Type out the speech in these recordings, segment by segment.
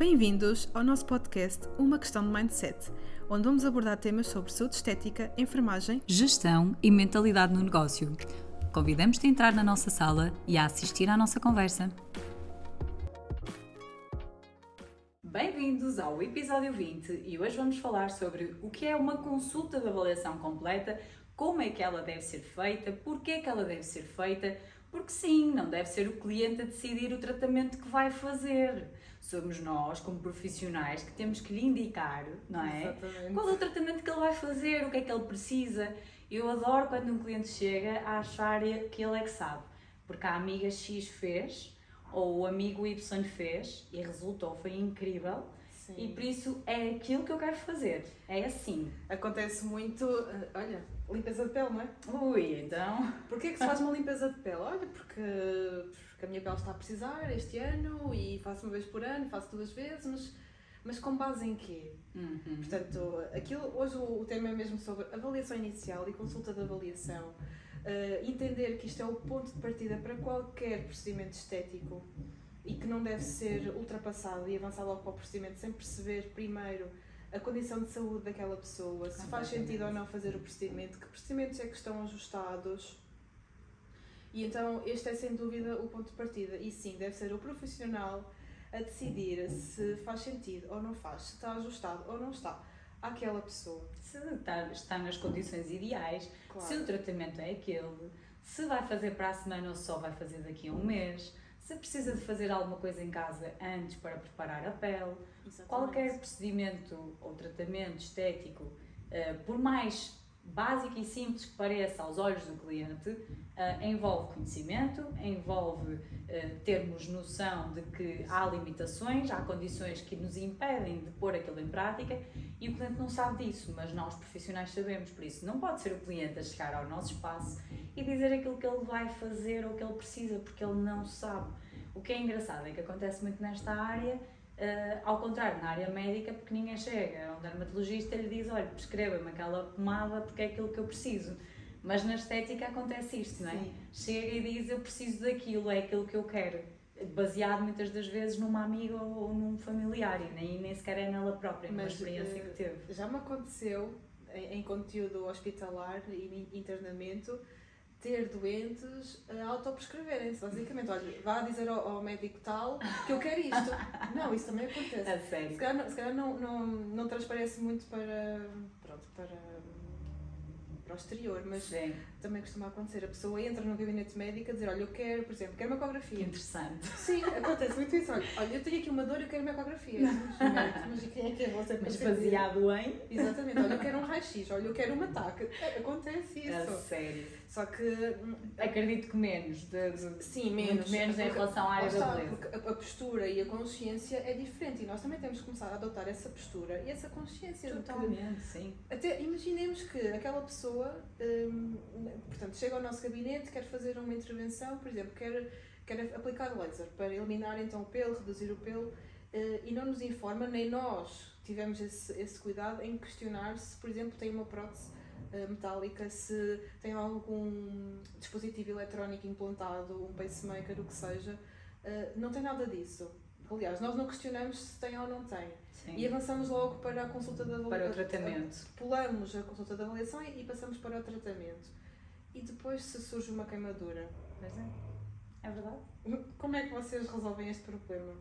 Bem-vindos ao nosso podcast Uma Questão de Mindset, onde vamos abordar temas sobre saúde estética, enfermagem, gestão e mentalidade no negócio. Convidamos-te a entrar na nossa sala e a assistir à nossa conversa. Bem-vindos ao episódio 20 e hoje vamos falar sobre o que é uma consulta de avaliação completa, como é que ela deve ser feita, porquê é que ela deve ser feita, porque sim, não deve ser o cliente a decidir o tratamento que vai fazer. Somos nós, como profissionais, que temos que lhe indicar, não é? Exatamente. Qual é o tratamento que ele vai fazer, o que é que ele precisa. Eu adoro quando um cliente chega a achar que ele é que sabe, porque a amiga X fez, ou o amigo Y fez, e resultou, foi incrível. Sim. E por isso é aquilo que eu quero fazer, é assim. Acontece muito, olha, limpeza de pele, não é? Ui, então... Porquê que se faz uma limpeza de pele? Olha, porque a minha pele está a precisar este ano e faço uma vez por ano, faço 2 vezes, mas com base em quê? Portanto, hoje o tema é mesmo sobre avaliação inicial e consulta de avaliação. Entender que isto é o ponto de partida para qualquer procedimento estético e que não deve ser ultrapassado e avançar logo para o procedimento sem perceber primeiro a condição de saúde daquela pessoa, se faz sentido ou não fazer o procedimento, que procedimentos é que estão ajustados. E então este é sem dúvida o ponto de partida e sim, deve ser o profissional a decidir se faz sentido ou não faz, se está ajustado ou não está àquela pessoa. Se está nas condições ideais, Claro. Se o tratamento é aquele, se vai fazer para a semana ou só vai fazer daqui a um mês, se precisa de fazer alguma coisa em casa antes para preparar a pele. Exatamente. Qualquer procedimento ou tratamento estético, por mais básico e simples que pareça aos olhos do cliente, envolve conhecimento, envolve termos noção de que há limitações, há condições que nos impedem de pôr aquilo em prática e o cliente não sabe disso, mas nós profissionais sabemos, por isso não pode ser o cliente a chegar ao nosso espaço e dizer aquilo que ele vai fazer ou que ele precisa, porque ele não sabe. O que é engraçado é que acontece muito nesta área, ao contrário, na área médica, porque ninguém chega a um dermatologista e lhe diz, olha, prescreva-me aquela pomada porque é aquilo que eu preciso. Mas na estética acontece isto, não é? Sim. Chega e diz, eu preciso daquilo, é aquilo que eu quero. Baseado muitas das vezes numa amiga ou num familiar e nem sequer é nela própria, numa experiência que teve. Já me aconteceu, em conteúdo hospitalar e internamento, ter doentes a autoprescreverem-se, basicamente. Olha, vá dizer ao médico tal que eu quero isto. Não, isso também acontece. A sério. Se calhar não transparece muito para o exterior, mas Sim. também costuma acontecer. A pessoa entra no gabinete médico a dizer, olha, eu quero, por exemplo, quero uma ecografia. Interessante. Sim, acontece muito isso. Olha, eu tenho aqui uma dor, eu quero uma ecografia. Mas quem é que é você? Mas baseado em? Exatamente. Olha, eu quero um raio-x. Olha, eu quero uma TAC. Acontece isso. A sério. Só que... Acredito que menos. Sim, menos. Muito menos em relação à área da beleza. Porque a postura e a consciência é diferente e nós também temos que começar a adotar essa postura e essa consciência. Totalmente, sim. Até imaginemos que aquela pessoa, portanto, chega ao nosso gabinete, quer fazer uma intervenção, por exemplo, quer aplicar laser para eliminar então o pelo, reduzir o pelo, e não nos informa, nem nós tivemos esse cuidado em questionar se, por exemplo, tem uma prótese metálica, se tem algum dispositivo eletrónico implantado, um pacemaker, o que seja. Não tem nada disso. Aliás, nós não questionamos se tem ou não tem. Sim. E avançamos logo para a consulta de avaliação. Para o tratamento. Pulamos a consulta de avaliação e passamos para o tratamento. E depois, se surge uma queimadura, Pois é. É verdade. como é que vocês resolvem este problema?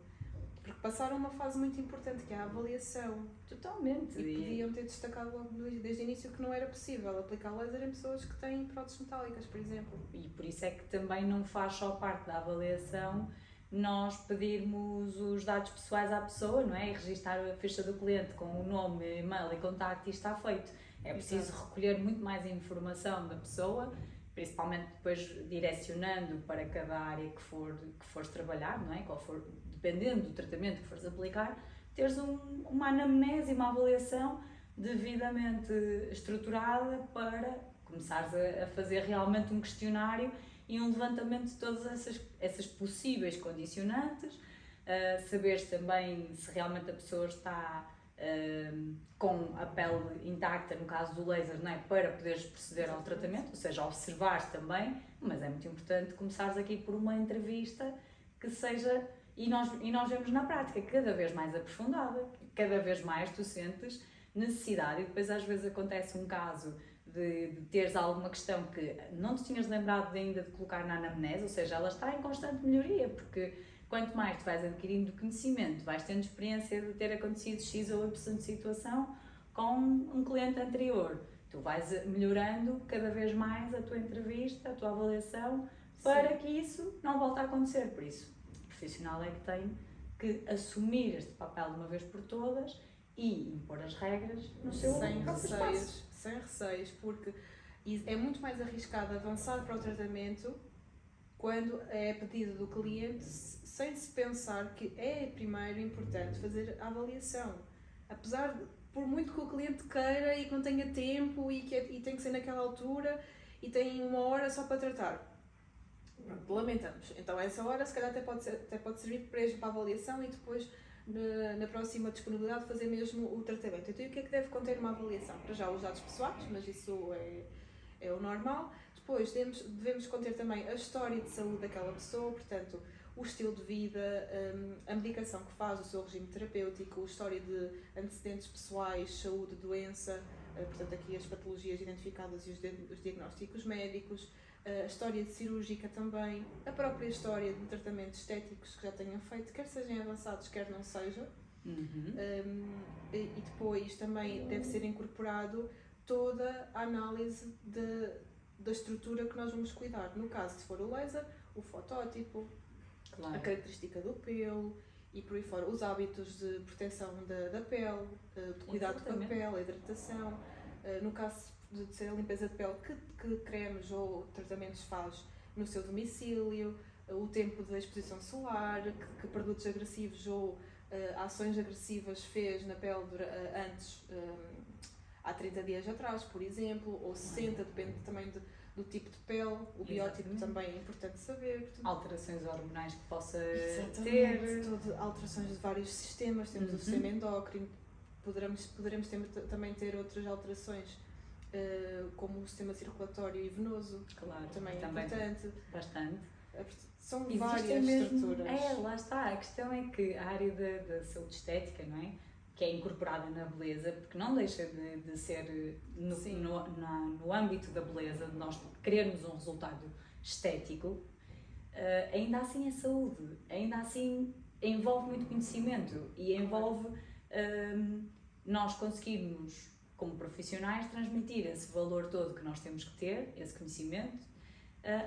Porque passaram uma fase muito importante, que é a avaliação. Totalmente. E podiam ter destacado logo desde o início que não era possível aplicar laser em pessoas que têm próteses metálicas, por exemplo. E por isso é que também não faz só parte da avaliação nós pedirmos os dados pessoais à pessoa, não é? E registar a ficha do cliente com o nome, e-mail e contacto e está feito. É preciso Exato. recolher muito mais informação da pessoa, principalmente depois direcionando para cada área que fores trabalhar, não é? Qual for, dependendo do tratamento que fores aplicar, teres uma anamnese, uma avaliação devidamente estruturada para começares a fazer realmente um questionário e um levantamento de todas essas possíveis condicionantes, saberes também se realmente a pessoa está com a pele intacta, no caso do laser, não é? Para poderes proceder ao tratamento, ou seja, observar também, mas é muito importante começares aqui por uma entrevista que seja e nós vemos na prática cada vez mais aprofundada, cada vez mais tu sentes necessidade, e depois às vezes acontece um caso de teres alguma questão que não te tinhas lembrado ainda de colocar na anamnese, ou seja, ela está em constante melhoria, porque quanto mais tu vais adquirindo conhecimento, vais tendo experiência de ter acontecido X ou Y de situação com um cliente anterior, tu vais melhorando cada vez mais a tua entrevista, a tua avaliação, para que isso não volte a acontecer. Por isso, o profissional é que tem que assumir este papel de uma vez por todas e impor as regras no seu espaço. Sem receios, porque é muito mais arriscado avançar para o tratamento quando é pedido do cliente, sem se pensar que é primeiro importante fazer a avaliação. Apesar de, por muito que o cliente queira e que não tenha tempo e tem que ser naquela altura e tem 1 hora só para tratar. Pronto, lamentamos. Então essa hora se calhar até pode servir para a avaliação e depois na próxima disponibilidade fazer mesmo o tratamento. Então o que é que deve conter uma avaliação? Para já os dados pessoais, mas isso é o normal. Depois devemos conter também a história de saúde daquela pessoa, portanto o estilo de vida, a medicação que faz, o seu regime terapêutico, a história de antecedentes pessoais, saúde, doença, portanto aqui as patologias identificadas e os diagnósticos médicos, a história de cirúrgica também, a própria história de tratamentos estéticos que já tenham feito, quer sejam avançados, quer não sejam. E depois também deve ser incorporado toda a análise da estrutura que nós vamos cuidar. No caso, se for o laser, o fotótipo, a característica do pelo e por aí fora, os hábitos de proteção da pele, de cuidado com a pele, a hidratação. No caso de ser a limpeza de pele, que cremes ou tratamentos faz no seu domicílio, o tempo da exposição solar, que produtos agressivos ou ações agressivas fez na pele antes, há 30 dias atrás, por exemplo, ou 60, depende também do tipo de pele, o biótipo também é importante saber. Portanto, alterações hormonais que possa ter. Alterações de vários sistemas, temos o sistema endócrino, poderemos também ter outras alterações, como o sistema circulatório e venoso, também é importante. Bastante. São existem várias estruturas. Lá está, a questão é que a área da saúde estética, não é? Que é incorporada na beleza, porque não deixa de ser no âmbito da beleza, de nós querermos um resultado estético, ainda assim é saúde, ainda assim envolve muito conhecimento e envolve nós conseguirmos, como profissionais, transmitir esse valor todo que nós temos que ter, esse conhecimento,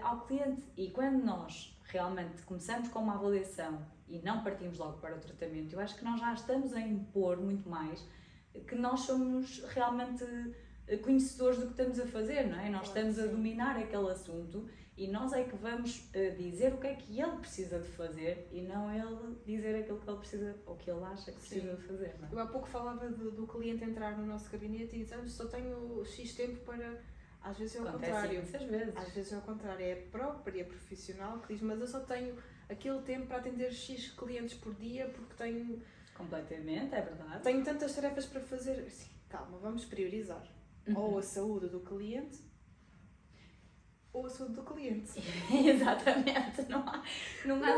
ao cliente. E quando nós realmente começamos com uma avaliação e não partimos logo para o tratamento, eu acho que nós já estamos a impor muito mais que nós somos realmente conhecedores do que estamos a fazer, não é? Nós estamos a dominar aquele assunto e nós é que vamos dizer o que é que ele precisa de fazer e não ele dizer aquilo que ele precisa ou que ele acha que precisa de fazer, não é? Eu há pouco falava do cliente entrar no nosso gabinete e dizer, só tenho X tempo para... Às vezes é o contrário. Às vezes é o contrário, é a própria profissional que diz, mas eu só tenho aquele tempo para atender X clientes por dia porque tenho... Completamente, é verdade. Tenho tantas tarefas para fazer. Assim, calma, vamos priorizar. Ou a saúde do cliente ou a saúde do cliente. Exatamente, não há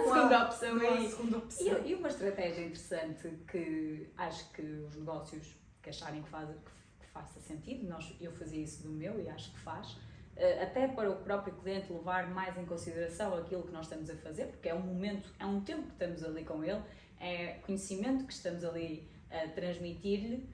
segunda opção aí. Segunda opção. E uma estratégia interessante que acho que os negócios que acharem que faça sentido, eu fazia isso do meu e acho que faz, até para o próprio cliente levar mais em consideração aquilo que nós estamos a fazer, porque é um momento, é um tempo que estamos ali com ele, é conhecimento que estamos ali a transmitir-lhe,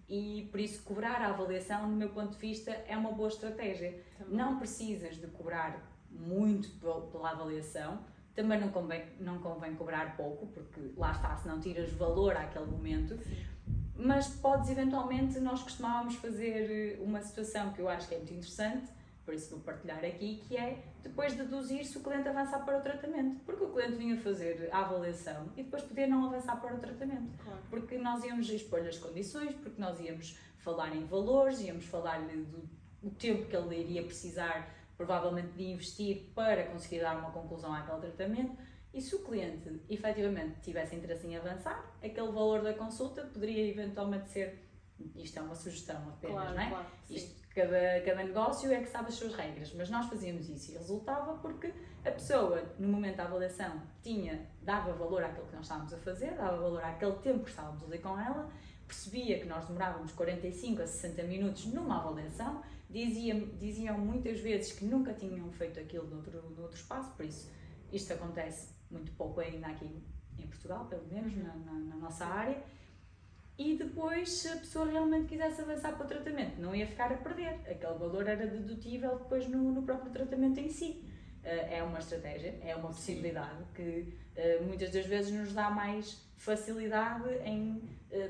e por isso cobrar a avaliação, no meu ponto de vista, é uma boa estratégia. Também. Não precisas de cobrar muito pela avaliação, também não convém cobrar pouco, porque lá está, se não tiras valor àquele momento. Sim. Mas podes eventualmente, nós costumávamos fazer uma situação que eu acho que é muito interessante, por isso vou partilhar aqui, que é depois deduzir se o cliente avançar para o tratamento, porque o cliente vinha fazer a avaliação e depois podia não avançar para o tratamento, porque nós íamos expor as condições, porque nós íamos falar em valores, íamos falar-lhe do tempo que ele iria precisar provavelmente de investir para conseguir dar uma conclusão àquele tratamento. E se o cliente efetivamente tivesse interesse em avançar, aquele valor da consulta poderia eventualmente ser Isto é uma sugestão apenas, claro, não é? Claro, Cada negócio é que sabe as suas regras, mas nós fazíamos isso e resultava porque a pessoa, no momento da avaliação, dava valor àquilo que nós estávamos a fazer, dava valor àquele tempo que estávamos ali com ela, percebia que nós demorávamos 45 a 60 minutos numa avaliação, diziam muitas vezes que nunca tinham feito aquilo noutro espaço, por isso isto acontece muito pouco ainda aqui em Portugal, pelo menos na nossa área. E depois, se a pessoa realmente quisesse avançar para o tratamento, não ia ficar a perder. Aquele valor era dedutível depois no próprio tratamento em si. É uma estratégia, é uma possibilidade que muitas das vezes nos dá mais facilidade em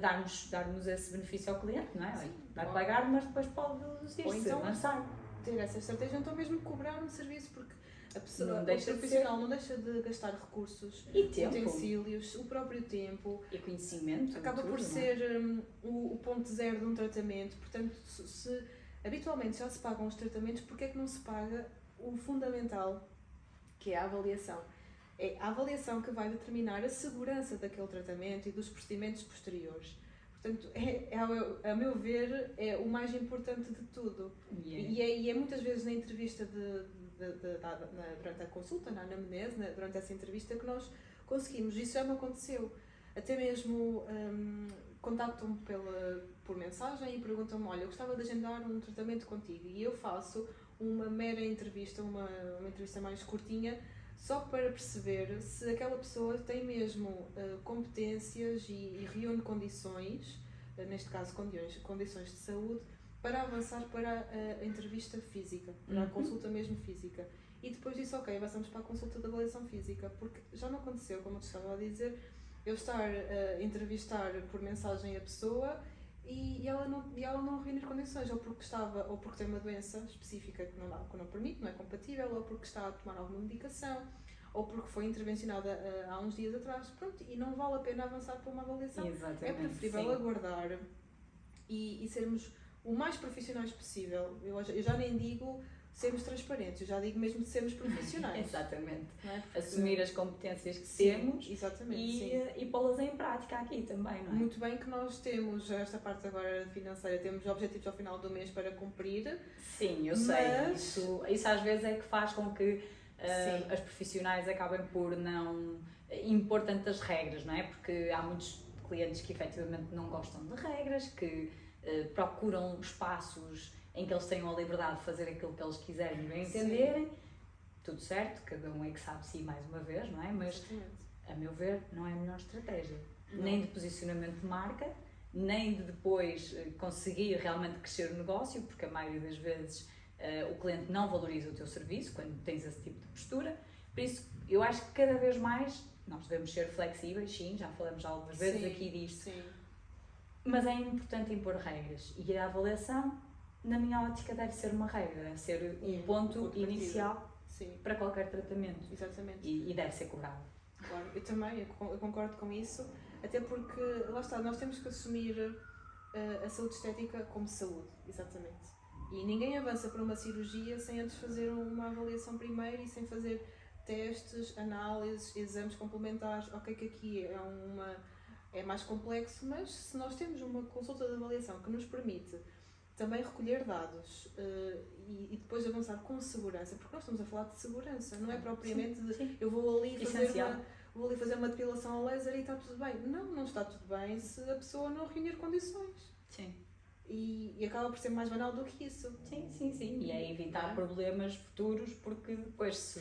darmos esse benefício ao cliente, não é? Sim, vai pagar, mas depois pode desistir, então, avançar. Ter essa estratégia, então mesmo cobrar um serviço, porque a pessoa, não deixa o profissional não deixa de gastar recursos, e tempo, utensílios, o próprio tempo e conhecimento. acaba por ser o ponto zero de um tratamento. Portanto, se habitualmente já se pagam os tratamentos, porque é que não se paga o fundamental, que é a avaliação? É a avaliação que vai determinar a segurança daquele tratamento e dos procedimentos posteriores. Portanto, a meu ver, é o mais importante de tudo. E é muitas vezes na entrevista durante a consulta, na anamnese, durante essa entrevista, que nós conseguimos. Isso já me aconteceu. Até mesmo contactam-me por mensagem e perguntam-me: olha, eu gostava de agendar um tratamento contigo. E eu faço uma mera entrevista, uma entrevista mais curtinha, só para perceber se aquela pessoa tem mesmo competências e reúne condições, neste caso condições de saúde, para avançar para a entrevista física, para a consulta mesmo física. E depois disso, ok, avançamos para a consulta de avaliação física, porque já me aconteceu, como eu te estava a dizer, eu estar a entrevistar por mensagem a pessoa e ela não reunir condições, ou porque tem uma doença específica que não permite, não é compatível, ou porque está a tomar alguma medicação, ou porque foi intervencionada há uns dias atrás, pronto, e não vale a pena avançar para uma avaliação. Exatamente, é preferível sim. aguardar e sermos o mais profissionais possível. Eu já nem digo sermos transparentes, eu já digo mesmo de sermos profissionais. Exatamente. Não é? Porque assumir as competências que sim, temos e pô-las em prática aqui também, não é? Muito bem que nós temos esta parte agora financeira, temos objetivos ao final do mês para cumprir. Sim, eu sei. Isso às vezes é que faz com que as profissionais acabem por não impor tantas regras, não é? Porque há muitos clientes que efetivamente não gostam de regras, que procuram espaços em que eles tenham a liberdade de fazer aquilo que eles quiserem e bem entenderem. Sim. Tudo certo, cada um é que sabe si mais uma vez, não é? Mas, exatamente, a meu ver, não é a melhor estratégia. Não. Nem de posicionamento de marca, nem de depois conseguir realmente crescer o negócio, porque a maioria das vezes o cliente não valoriza o teu serviço quando tens esse tipo de postura. Por isso, eu acho que cada vez mais nós devemos ser flexíveis, sim, já falamos algumas vezes aqui disto. Sim. Mas é importante impor regras e a avaliação, na minha ótica, deve ser uma regra, deve ser um ponto inicial para qualquer tratamento. Exatamente. E deve ser cobrado. Claro, eu também eu concordo com isso, até porque, lá está, nós temos que assumir a saúde estética como saúde, exatamente. E ninguém avança para uma cirurgia sem antes fazer uma avaliação primeiro e sem fazer testes, análises, exames complementares. Ok, que aqui é mais complexo, mas se nós temos uma consulta de avaliação que nos permite também recolher dados e depois avançar com segurança, porque nós estamos a falar de segurança, não é propriamente de eu vou ali fazer uma depilação a laser e está tudo bem. Não está tudo bem se a pessoa não reunir condições. Sim. E acaba por ser mais banal do que isso. Sim. E é evitar problemas futuros, porque depois se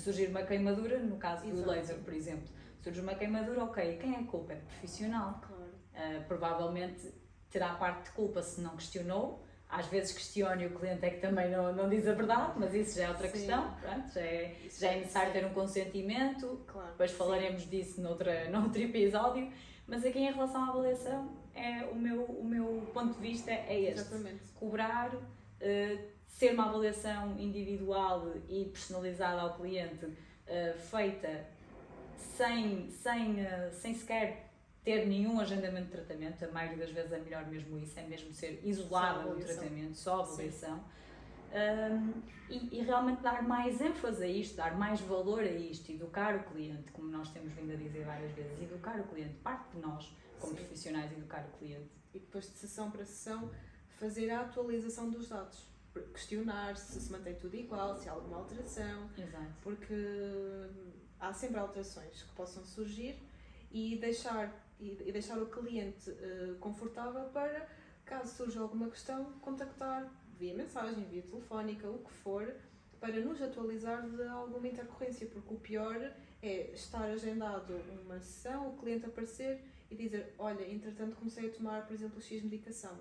surgir uma queimadura, no caso do laser, por exemplo, surge uma queimadura, ok, quem é a culpa? É profissional. Claro. Provavelmente terá parte de culpa se não questionou. Às vezes questiona e o cliente é que também não diz a verdade, mas isso já é outra questão. Pronto, já é necessário ter um consentimento. Claro, depois falaremos disso noutro episódio. Mas aqui em relação à avaliação, o meu ponto de vista é este. Exatamente. Cobrar, ser uma avaliação individual e personalizada ao cliente, feita sem sequer ter nenhum agendamento de tratamento. A maioria das vezes é melhor mesmo isso, é mesmo ser isolada do tratamento, só avaliação. E realmente dar mais ênfase a isto, dar mais valor a isto, educar o cliente, como nós temos vindo a dizer várias vezes, educar o cliente, parte de nós, como profissionais, educar o cliente. E depois de sessão para sessão fazer a atualização dos dados, questionar se mantém tudo igual, se há alguma alteração. Exato. Porque há sempre alterações que possam surgir e deixar o cliente confortável para, caso surja alguma questão, contactar via mensagem, via telefónica, o que for, para nos atualizar de alguma intercorrência, porque o pior é estar agendado uma sessão, o cliente aparecer e dizer, olha, entretanto comecei a tomar, por exemplo, X medicação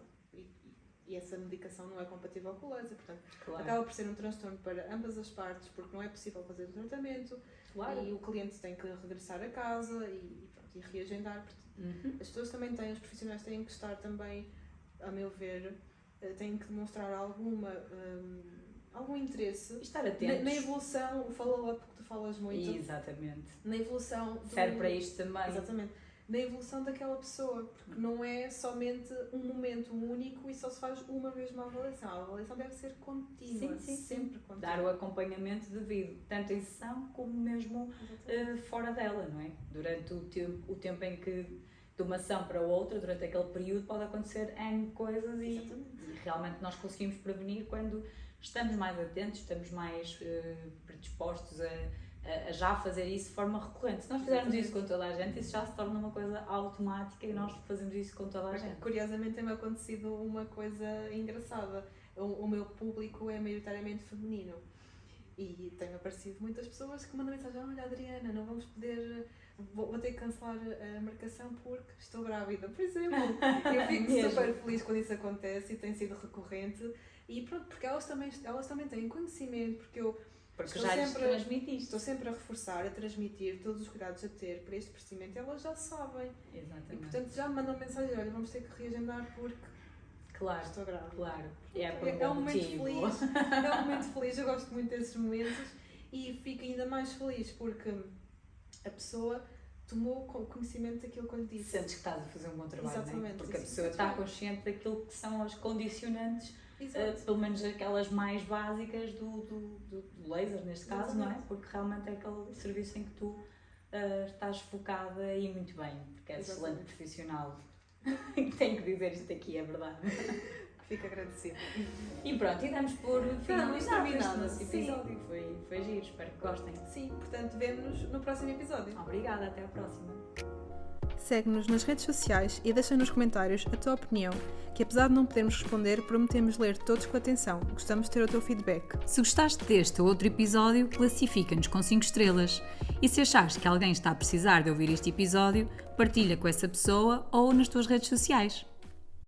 e essa medicação não é compatível com o laser, portanto, acaba por ser um transtorno para ambas as partes, porque não é possível fazer o tratamento e o cliente tem que regressar a casa e reagendar. As pessoas também têm, os profissionais têm que estar também, a meu ver, têm que demonstrar algum interesse e estar atentos na evolução, o follow-up que tu falas muito. Exatamente. Na evolução serve para isto também. Exatamente. Na evolução daquela pessoa, porque não é somente um momento único e só se faz uma vez uma avaliação. A avaliação deve ser contínua, sempre contínua. Dar o acompanhamento devido, tanto em sessão como mesmo fora dela, não é? Durante o tempo em que de uma ação para outra, durante aquele período, pode acontecer N coisas e realmente nós conseguimos prevenir quando estamos mais atentos, estamos mais predispostos a já fazer isso de forma recorrente. Se nós fizermos isso com toda a gente, isso já se torna uma coisa automática e nós fazemos isso com toda a gente. Curiosamente tem-me acontecido uma coisa engraçada. O meu público é maioritariamente feminino e tem aparecido muitas pessoas que mandam mensagem: olha, Adriana, não vamos poder, vou ter que cancelar a marcação porque estou grávida, por exemplo. Eu fico super feliz quando isso acontece e tem sido recorrente e pronto, porque elas também têm conhecimento, porque já lhes transmitiste. Estou sempre a reforçar, a transmitir todos os cuidados a ter para este procedimento, elas já sabem. Exatamente. E portanto já me mandam mensagem: olha, vamos ter que reagendar porque estou grávida. Claro. É um momento feliz. É um momento feliz, eu gosto muito desses momentos e fico ainda mais feliz porque a pessoa tomou conhecimento daquilo que eu lhe disse. Sentes que estás a fazer um bom trabalho, exatamente, não é? Porque a pessoa está consciente daquilo que são as condicionantes, pelo menos aquelas mais básicas do laser, neste caso, não é? Porque realmente é aquele serviço em que tu estás focada e muito bem, porque és excelente profissional. Tenho que dizer isto aqui, é verdade. Fico agradecida. E pronto, e damos por finalizado este episódio. Foi giro, espero que gostem. Sim, portanto, vemo-nos no próximo episódio. Obrigada, até à próxima. Segue-nos nas redes sociais e deixa nos comentários a tua opinião, que apesar de não podermos responder, prometemos ler todos com atenção. Gostamos de ter o teu feedback. Se gostaste deste ou outro episódio, classifica-nos com 5 estrelas. E se achares que alguém está a precisar de ouvir este episódio, partilha com essa pessoa ou nas tuas redes sociais.